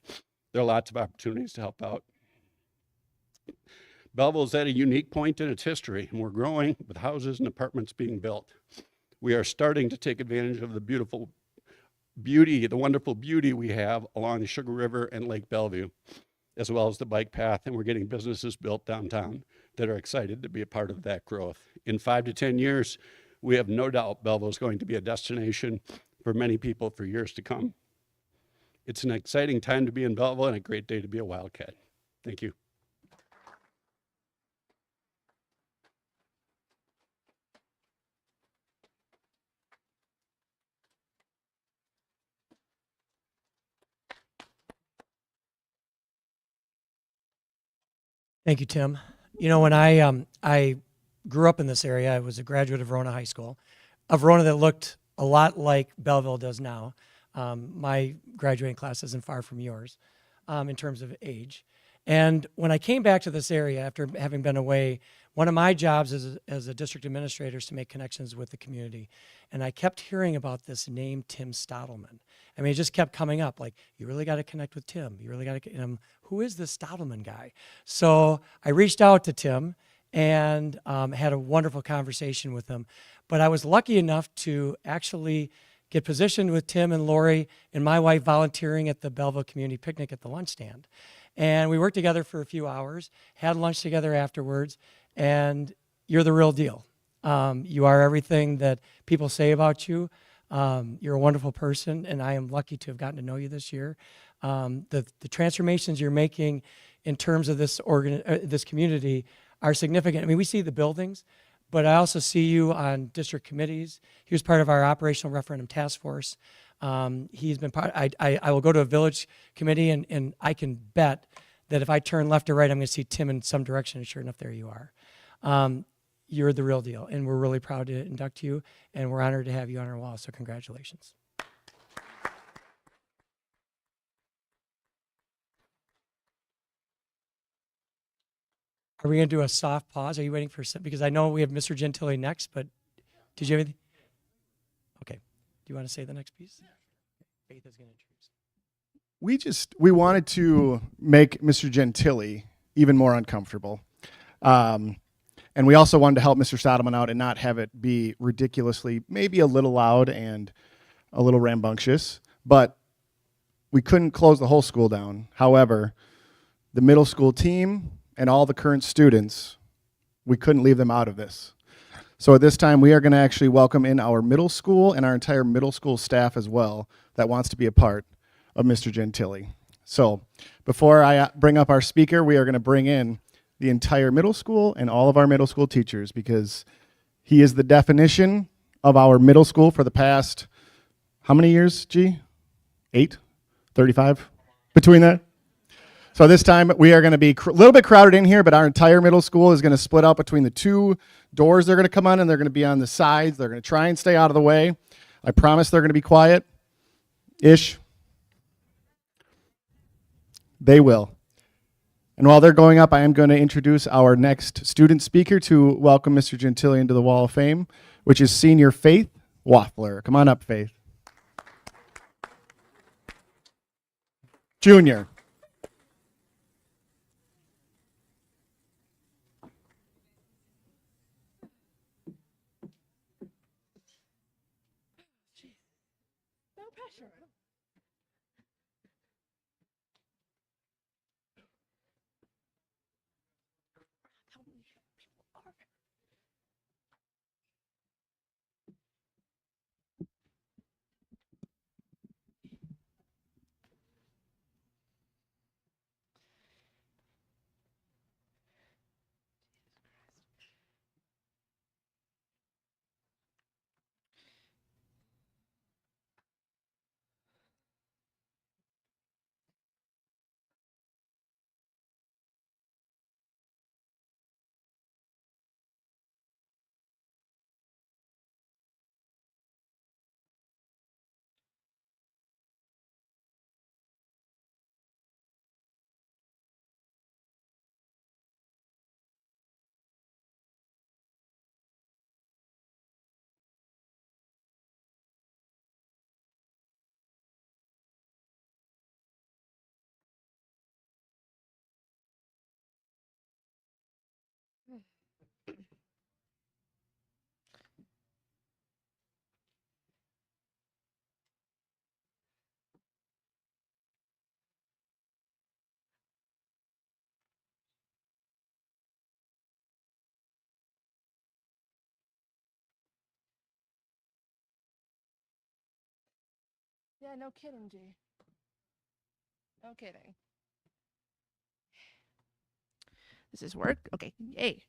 There are lots of opportunities to help out. Belleville is at a unique point in its history, and we're growing with houses and apartments being built. We are starting to take advantage of the beautiful beauty, the wonderful beauty we have along the Sugar River and Lake Bellevue, as well as the bike path, and we're getting businesses built downtown that are excited to be a part of that growth. In 5 to 10 years, we have no doubt Belleville is going to be a destination for many people for years to come. It's an exciting time to be in Belleville and a great day to be a Wildcat. Thank you. Thank you, Tim. You know, when I grew up in this area, I was a graduate of Verona High School, a Verona that looked a lot like Belleville does now. My graduating class isn't far from yours in terms of age. And when I came back to this area after having been away, one of my jobs as a district administrator is to make connections with the community. And I kept hearing about this name, Tim Stottleman. I mean, it just kept coming up, like, you really got to connect with Tim. You really got to, who is this Stottleman guy? So I reached out to Tim and had a wonderful conversation with him. But I was lucky enough to actually get positioned with Tim and Lori and my wife volunteering at the Belleville Community Picnic at the lunch stand. And we worked together for a few hours, had lunch together afterwards, and you're the real deal. You are everything that people say about you. You're a wonderful person, and I am lucky to have gotten to know you this year. The transformations you're making in terms of this community are significant. I mean, we see the buildings, but I also see you on district committees. He was part of our operational referendum task force. He's been part. I will go to a village committee, and I can bet that if I turn left or right, I'm going to see Tim in some direction. And sure enough, there you are. You're the real deal, and we're really proud to induct you, and we're honored to have you on our wall. So congratulations. Are we going to do a soft pause? Are you waiting for some? Because I know we have Mr. Gentili next, but did you have anything? Okay. Do you want to say the next piece? Faith is going to introduce. We wanted to make Mr. Gentili even more uncomfortable. And we also wanted to help Mr. Stottleman out and not have it be ridiculously, maybe a little loud and a little rambunctious, but we couldn't close the whole school down. However, the middle school team and all the current students, we couldn't leave them out of this. So at this time, we are going to actually welcome in our middle school and our entire middle school staff as well that wants to be a part of Mr. Gentili. So before I bring up our speaker, we are going to bring in the entire middle school and all of our middle school teachers, because he is the definition of our middle school for the past, how many years, G? 8? 35? Between that? So this time we are going to be a little bit crowded in here, but our entire middle school is going to split up between the two doors they're going to come on, and they're going to be on the sides. They're going to try and stay out of the way. I promise they're going to be quiet-ish. They will. And while they're going up, I am going to introduce our next student speaker to welcome Mr. Gentili into the Wall of Fame, which is senior Faith Waffler. Come on up, Faith. Junior. Yeah, no kidding, G. No kidding. Does this work? Okay, yay.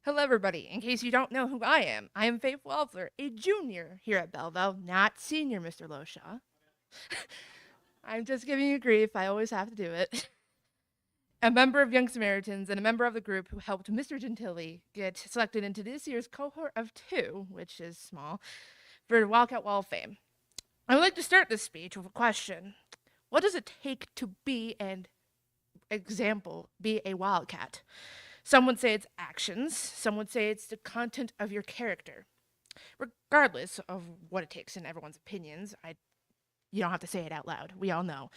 Hello, everybody. In case you don't know who I am Faith Welfler, a junior here at Belleville, not senior, Mr. Loshaw. I'm just giving you grief. I always have to do it. A member of Young Samaritans and a member of the group who helped Mr. Gentili get selected into this year's cohort of 2, which is small, for the Wildcat Wall of Fame. I would like to start this speech with a question. What does it take to be a Wildcat? Some would say it's actions. Some would say it's the content of your character. Regardless of what it takes in everyone's opinions, you don't have to say it out loud. We all know.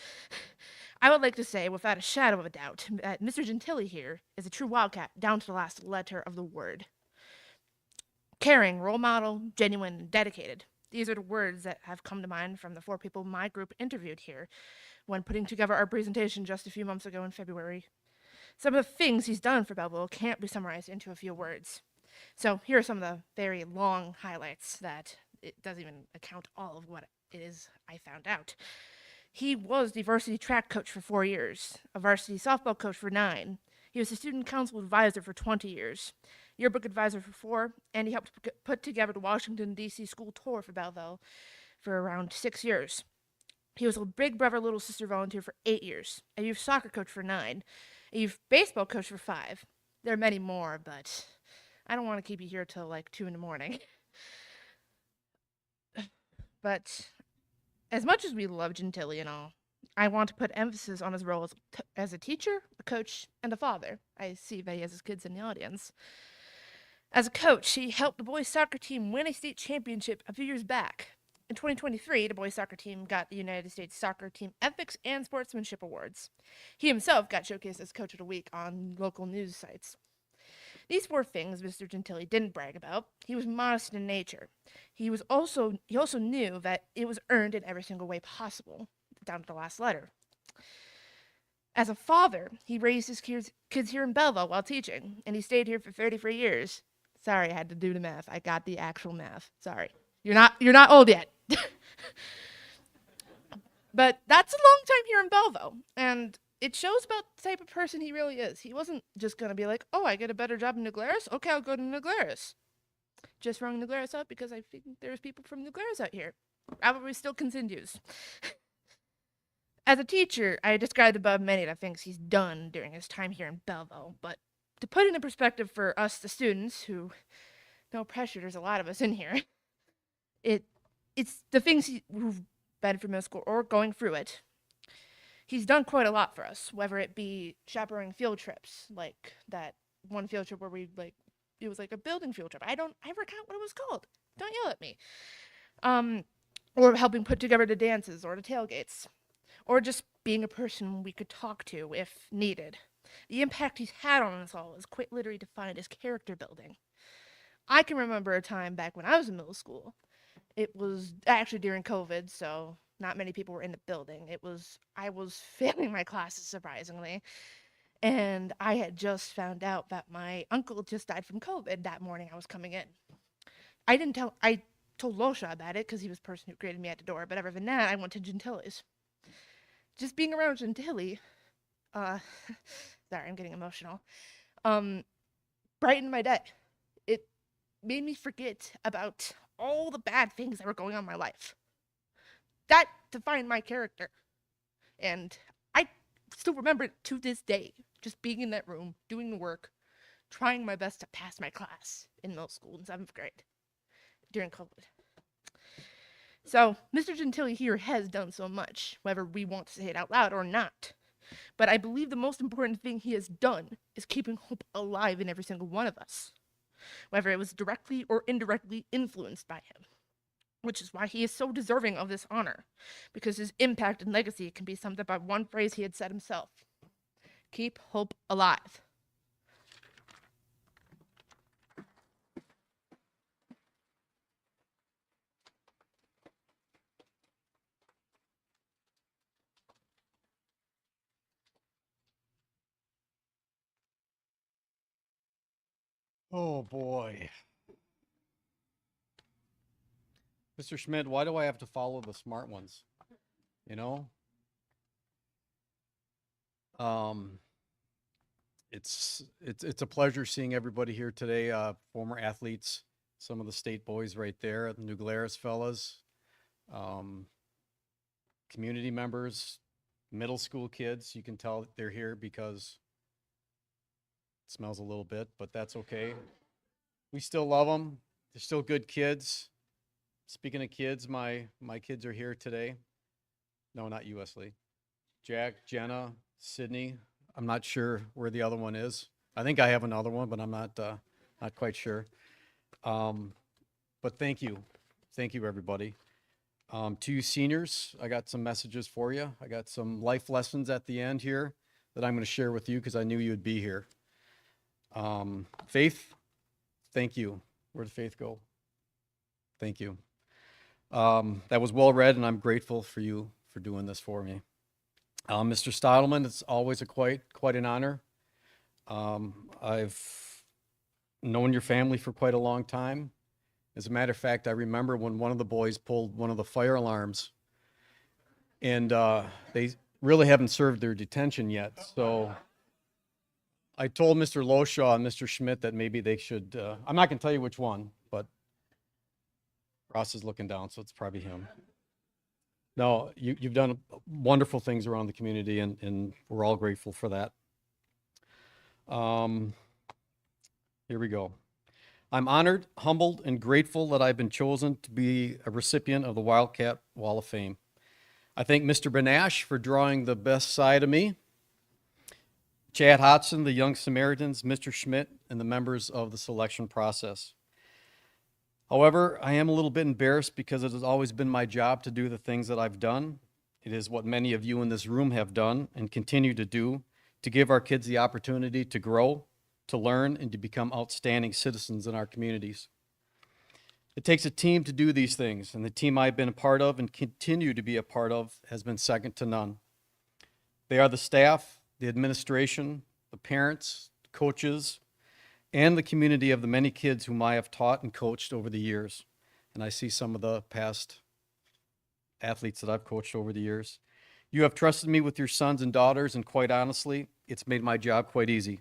I would like to say, without a shadow of a doubt, that Mr. Gentili here is a true Wildcat down to the last letter of the word. Caring, role model, genuine, and dedicated. These are the words that have come to mind from the 4 people my group interviewed here when putting together our presentation just a few months ago in February. Some of the things he's done for Belleville can't be summarized into a few words. So here are some of the very long highlights that it doesn't even account all of what it is I found out. He was the varsity track coach for 4 years, a varsity softball coach for 9. He was a student council advisor for 20 years, yearbook advisor for 4, and he helped put together the Washington, D.C. school tour for Belleville for around 6 years. He was a big brother, little sister volunteer for 8 years, a youth soccer coach for 9, a youth baseball coach for 5. There are many more, but I don't want to keep you here till like 2 in the morning. But as much as we love Gentili and all, I want to put emphasis on his role as a teacher, a coach, and a father. I see that he has his kids in the audience. As a coach, he helped the boys' soccer team win a state championship a few years back. In 2023, the boys' soccer team got the United States Soccer Team Ethics and Sportsmanship Awards. He himself got showcased as Coach of the Week on local news sites. These 4 things Mr. Gentili didn't brag about. He was modest in nature. He also knew that it was earned in every single way possible, down to the last letter. As a father, he raised his kids here in Belleville while teaching, and he stayed here for 33 years. Sorry, I had to do the math. I got the actual math. Sorry. You're not old yet. But that's a long time here in Belleville, and it shows about the type of person he really is. He wasn't just going to be like, oh, I get a better job in New Glarus? Okay, I'll go to New Glarus. Just throwing New Glarus out because I think there's people from New Glarus out here. Probably still continues. As a teacher, I described above many of the things he's done during his time here in Belleville, but to put it in perspective for us, the students, who, no pressure, there's a lot of us in here, it's the things who've been through middle school or going through it. He's done quite a lot for us, whether it be chaperoning field trips, like that one field trip where it was like a building field trip. I forgot what it was called. Don't yell at me. Or helping put together the dances or the tailgates, or just being a person we could talk to if needed. The impact he's had on us all is quite literally defined as character building. I can remember a time back when I was in middle school. It was actually during COVID, so not many people were in the building. I was failing my classes, surprisingly, and I had just found out that my uncle just died from COVID that morning I was coming in. I told Losha about it because he was the person who greeted me at the door, but other than that, I went to Gentili's. Just being around Gentili, sorry, I'm getting emotional, brightened my day. It made me forget about all the bad things that were going on in my life. That defined my character. And I still remember it to this day, just being in that room, doing the work, trying my best to pass my class in middle school in 7th grade during COVID. So, Mr. Gentili here has done so much, whether we want to say it out loud or not. But I believe the most important thing he has done is keeping hope alive in every single one of us, whether it was directly or indirectly influenced by him, which is why he is so deserving of this honor, because his impact and legacy can be summed up by one phrase he had said himself: keep hope alive. Oh, boy. Mr. Schmidt, why do I have to follow the smart ones? you know? Um, it's a pleasure seeing everybody here today, former athletes, some of the state boys right there, the New Glarus fellas, um, community members, middle school kids. You can tell that they're here because it smells a little bit, but that's okay. We still love them. They're still good kids. Speaking of kids, my kids are here today. No, not you, Wesley. Jack, Jenna, Sydney. I'm not sure where the other one is. I think I have another one, but I'm not quite sure. But thank you, everybody. To you seniors, I got some messages for you. I got some life lessons at the end here that I'm going to share with you because I knew you would be here. Faith, thank you. Where did Faith go? Thank you. That was well read, and I'm grateful for you for doing this for me. Mr. Stottleman, it's always quite an honor. I've known your family for quite a long time. As a matter of fact, I remember when one of the boys pulled one of the fire alarms, and they really haven't served their detention yet. So I told Mr. Loshaw and Mr. Schmidt that maybe they should, I'm not going to tell you which one, but Ross is looking down, so it's probably him. No, you've done wonderful things around the community, and we're all grateful for that. Here we go. I'm honored, humbled, and grateful that I've been chosen to be a recipient of the Wildcat Wall of Fame. I thank Mr. Benash for drawing the best side of me, Chad Hodson, the Young Samaritans, Mr. Schmidt, and the members of the selection process. However, I am a little bit embarrassed because it has always been my job to do the things that I've done. It is what many of you in this room have done and continue to do to give our kids the opportunity to grow, to learn, and to become outstanding citizens in our communities. It takes a team to do these things, and the team I've been a part of and continue to be a part of has been second to none. They are the staff, the administration, the parents, coaches, and the community of the many kids whom I have taught and coached over the years. And I see some of the past athletes that I've coached over the years. You have trusted me with your sons and daughters, and quite honestly, it's made my job quite easy.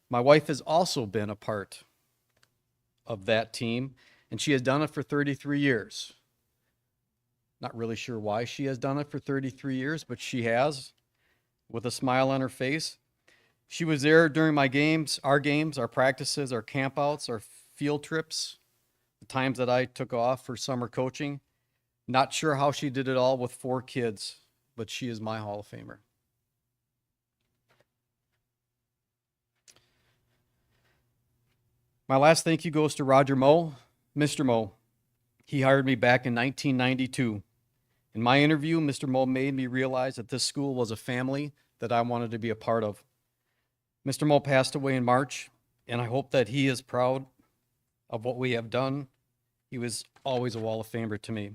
My wife has also been a part of that team, and she has done it for 33 years. Not really sure why she has done it for 33 years, but she has, with a smile on her face. She was there during my games, our practices, our campouts, our field trips, the times that I took off for summer coaching. Not sure how she did it all with 4 kids, but she is my Hall of Famer. My last thank you goes to Roger Moe, Mr. Moe. He hired me back in 1992. In my interview, Mr. Moe made me realize that this school was a family that I wanted to be a part of. Mr. Moe passed away in March, and I hope that he is proud of what we have done. He was always a Wall of Famer to me.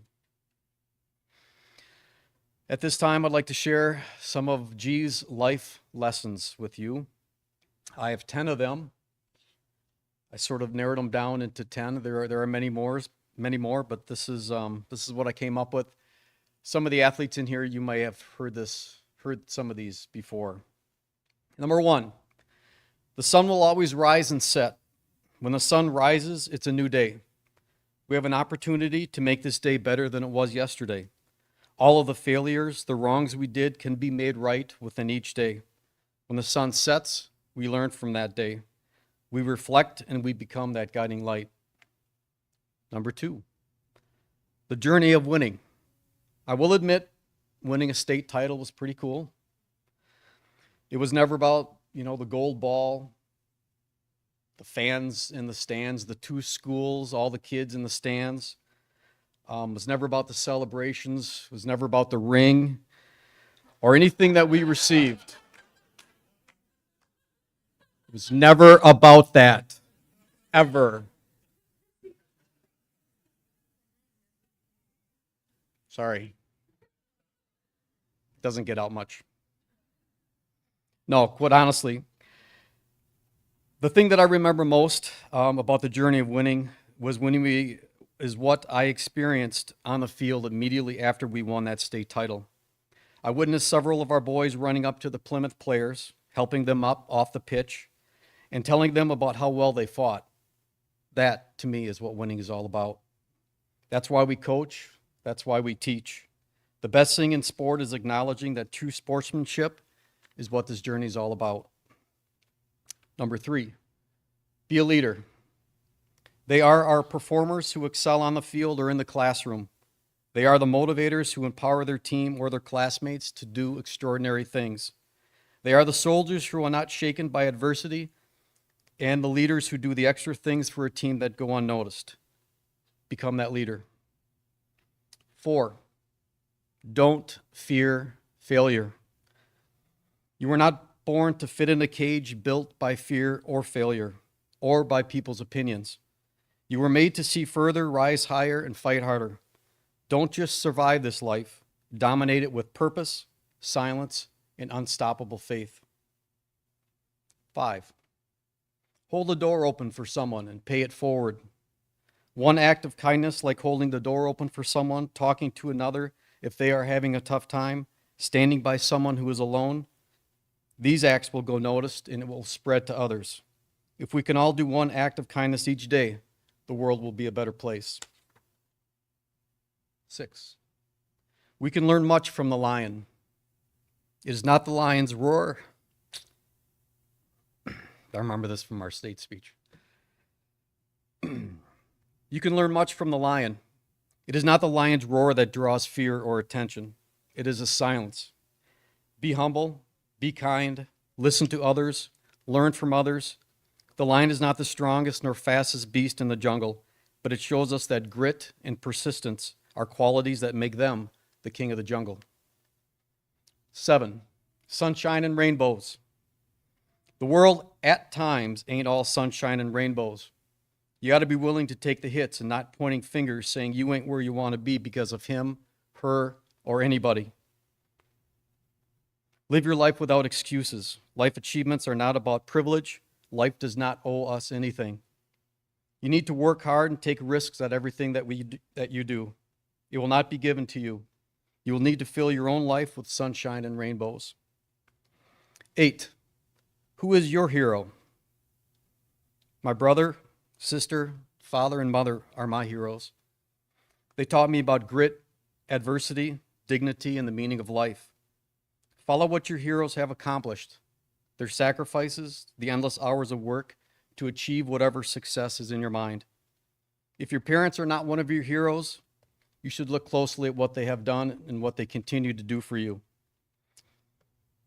At this time, I'd like to share some of G's life lessons with you. I have 10 of them. I sort of narrowed them down into 10. There are many more, but this is what I came up with. Some of the athletes in here, you may have heard some of these before. Number 1, the sun will always rise and set. When the sun rises, it's a new day. We have an opportunity to make this day better than it was yesterday. All of the failures, the wrongs we did can be made right within each day. When the sun sets, we learn from that day. We reflect and we become that guiding light. Number 2, the journey of winning. I will admit, winning a state title was pretty cool. It was never about, the gold ball, the fans in the stands, the 2 schools, all the kids in the stands. It was never about the celebrations. It was never about the ring or anything that we received. It was never about that, ever. Sorry. Doesn't get out much. No, quite honestly, the thing that I remember most about the journey of winning was what I experienced on the field immediately after we won that state title. I witnessed several of our boys running up to the Plymouth players, helping them up off the pitch, and telling them about how well they fought. That, to me, is what winning is all about. That's why we coach. That's why we teach. The best thing in sport is acknowledging that true sportsmanship is what this journey is all about. Number 3, be a leader. They are our performers who excel on the field or in the classroom. They are the motivators who empower their team or their classmates to do extraordinary things. They are the soldiers who are not shaken by adversity and the leaders who do the extra things for a team that go unnoticed. Become that leader. 4, don't fear failure. You were not born to fit in a cage built by fear or failure or by people's opinions. You were made to see further, rise higher, and fight harder. Don't just survive this life, dominate it with purpose, silence, and unstoppable faith. 5, hold the door open for someone and pay it forward. One act of kindness, like holding the door open for someone, talking to another if they are having a tough time, standing by someone who is alone, these acts will go noticed and it will spread to others. If we can all do one act of kindness each day, the world will be a better place. 6, we can learn much from the lion. It is not the lion's roar. I remember this from our state speech. You can learn much from the lion. It is not the lion's roar that draws fear or attention. It is a silence. Be humble, be kind, listen to others, learn from others. The lion is not the strongest nor fastest beast in the jungle, but it shows us that grit and persistence are qualities that make them the king of the jungle. 7, sunshine and rainbows. The world at times ain't all sunshine and rainbows. You got to be willing to take the hits and not pointing fingers saying you ain't where you want to be because of him, her, or anybody. Live your life without excuses. Life achievements are not about privilege. Life does not owe us anything. You need to work hard and take risks at everything that you do. It will not be given to you. You will need to fill your own life with sunshine and rainbows. 8, who is your hero? My brother, sister, father, and mother are my heroes. They taught me about grit, adversity, dignity, and the meaning of life. Follow what your heroes have accomplished, their sacrifices, the endless hours of work to achieve whatever success is in your mind. If your parents are not one of your heroes, you should look closely at what they have done and what they continue to do for you.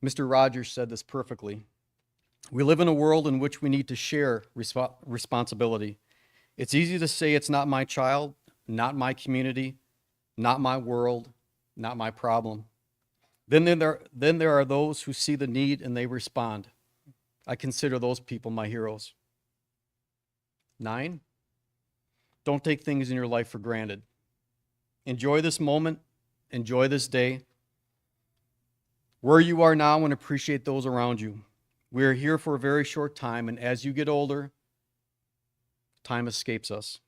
Mr. Rogers said this perfectly. We live in a world in which we need to share responsibility. It's easy to say it's not my child, not my community, not my world, not my problem. Then there are those who see the need and they respond. I consider those people my heroes. 9, don't take things in your life for granted. Enjoy this moment, enjoy this day. Where you are now and appreciate those around you. We are here for a very short time, and as you get older, time escapes us.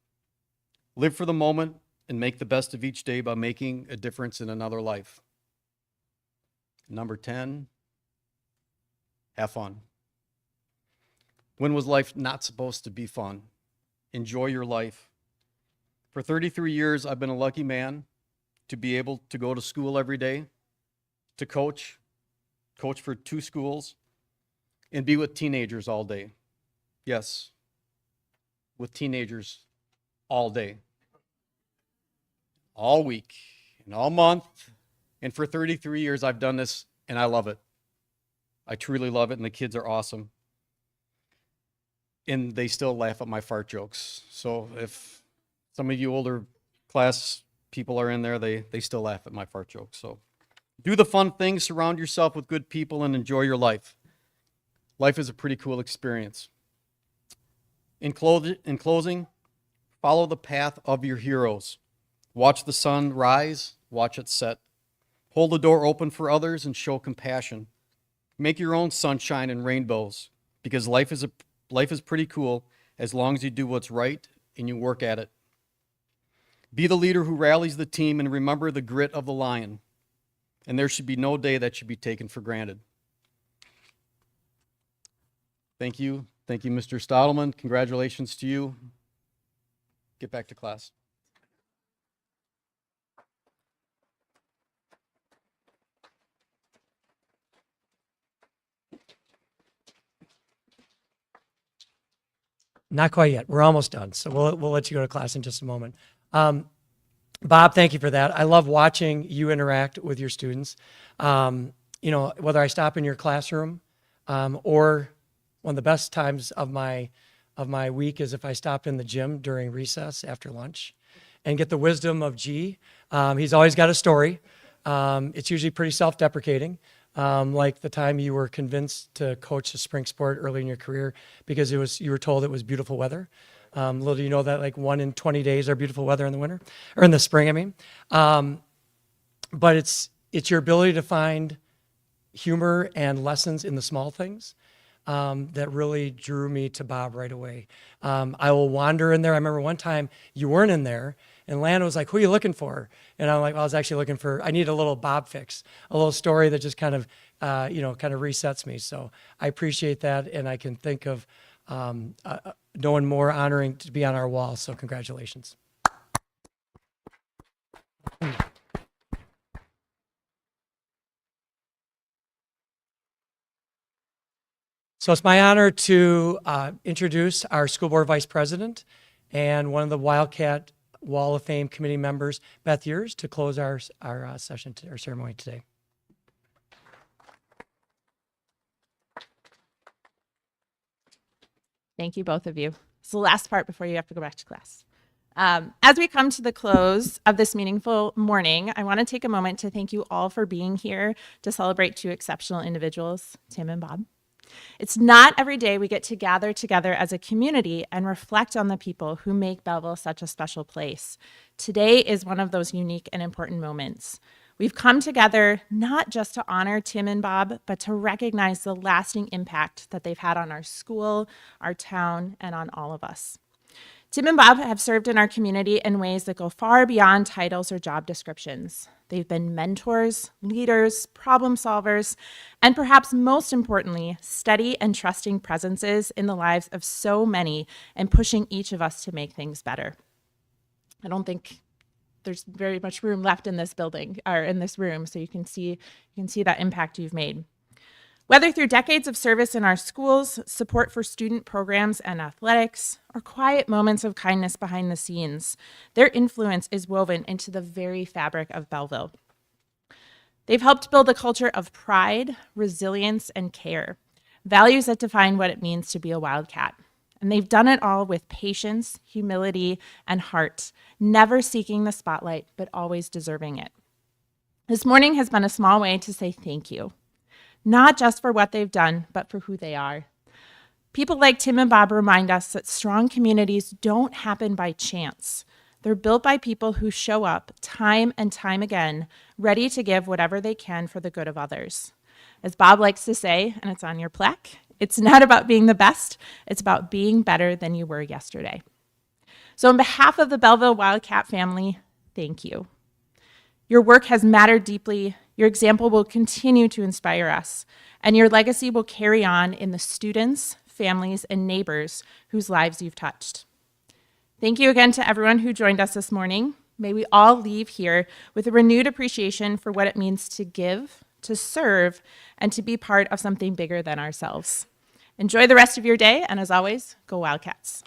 Live for the moment and make the best of each day by making a difference in another life. Number 10, have fun. When was life not supposed to be fun? Enjoy your life. For 33 years, I've been a lucky man to be able to go to school every day, to coach for 2 schools, and be with teenagers all day. Yes, with teenagers all day, all week, and all month. And for 33 years, I've done this, and I love it. I truly love it, and the kids are awesome. And they still laugh at my fart jokes. So if some of you older class people are in there, they still laugh at my fart jokes. So do the fun things, surround yourself with good people, and enjoy your life. Life is a pretty cool experience. In closing, follow the path of your heroes. Watch the sun rise, watch it set. Hold the door open for others and show compassion. Make your own sunshine and rainbows, because life is pretty cool as long as you do what's right and you work at it. Be the leader who rallies the team and remember the grit of the lion. and there should be no day that should be taken for granted. Thank you. Thank you, Mr. Stottleman. Congratulations to you. Get back to class. Not quite yet. We're almost done. So we'll let you go to class in just a moment. Bob, thank you for that. I love watching you interact with your students. You know, whether I stop in your classroom or one of the best times of my week is if I stop in the gym during recess after lunch and get the wisdom of G. He's always got a story. It's usually pretty self-deprecating. Like the time you were convinced to coach the spring sport early in your career because you were told it was beautiful weather. Little do you know that like 1 in 20 days are beautiful weather in the winter, or in the spring, I mean. But it's your ability to find humor and lessons in the small things that really drew me to Bob right away. I will wander in there. I remember one time you weren't in there, and Lana was like, "Who are you looking for?" And I'm like, well, "I was actually looking for, I need a little Bob fix, a little story that just kind of, kind of resets me." So I appreciate that, and I can think of no one more honoring to be on our wall. So congratulations. So it's my honor to introduce our school board vice president and one of the Wildcat Wall of Fame committee members, Beth Years, to close our session, our ceremony today. Thank you, both of you. It's the last part before you have to go back to class. As we come to the close of this meaningful morning, I want to take a moment to thank you all for being here to celebrate two exceptional individuals, Tim and Bob. It's not every day we get to gather together as a community and reflect on the people who make Belleville such a special place. Today is one of those unique and important moments. We've come together not just to honor Tim and Bob, but to recognize the lasting impact that they've had on our school, our town, and on all of us. Tim and Bob have served in our community in ways that go far beyond titles or job descriptions. They've been mentors, leaders, problem solvers, and perhaps most importantly, steady and trusting presences in the lives of so many and pushing each of us to make things better. I don't think there's very much room left in this building or in this room, so you can see that impact you've made. Whether through decades of service in our schools, support for student programs and athletics, or quiet moments of kindness behind the scenes, their influence is woven into the very fabric of Belleville. They've helped build a culture of pride, resilience, and care, values that define what it means to be a Wildcat. And they've done it all with patience, humility, and heart, never seeking the spotlight, but always deserving it. This morning has been a small way to say thank you. Not just for what they've done, but for who they are. People like Tim and Bob remind us that strong communities don't happen by chance. They're built by people who show up time and time again, ready to give whatever they can for the good of others. As Bob likes to say, and it's on your plaque, it's not about being the best, it's about being better than you were yesterday. So on behalf of the Belleville Wildcat family, thank you. Your work has mattered deeply. Your example will continue to inspire us, and your legacy will carry on in the students, families, and neighbors whose lives you've touched. Thank you again to everyone who joined us this morning. May we all leave here with a renewed appreciation for what it means to give, to serve, and to be part of something bigger than ourselves. Enjoy the rest of your day, and as always, go Wildcats.